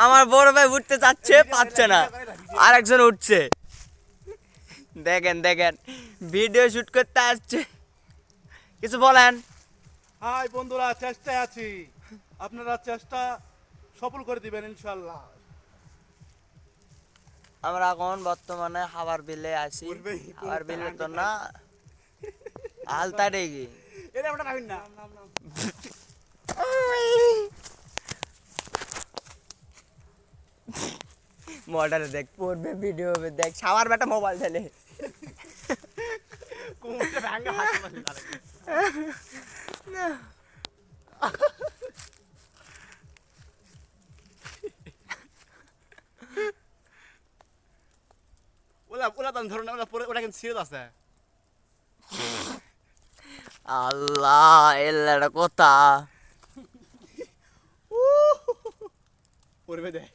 আমার বড় ভাই উঠতে চাচ্ছে, পাচ্ছে না, আর একজন উঠছে। দেখেন দেখেন, ভিডিও শুট করতে আসছে। কিছু বলেন। হাই বন্ধুরা, চেষ্টায় আছি, আপনারা চেষ্টা সফল করে দিবেন ইনশাল্লাহ। আমরা এখন বর্তমানে হাওয়ার বিলে আছি। হাওয়ার বিলে তো না, আলতা রেগি এটা আমরা নামিন না। মডেল দেখ, পড়বে ভিডিও হবে, দেখ সাওয়ার বেটা মোবাইল ঠেলে। কোমরটা ভাঙা হাত মারি না। ওলা ওলা দান ধরুন, ওলা পরে ওলা কিন্তু সিরিয়াস আছে। আল্লাহ, এল্লাটা কথা পড়বে দেখ।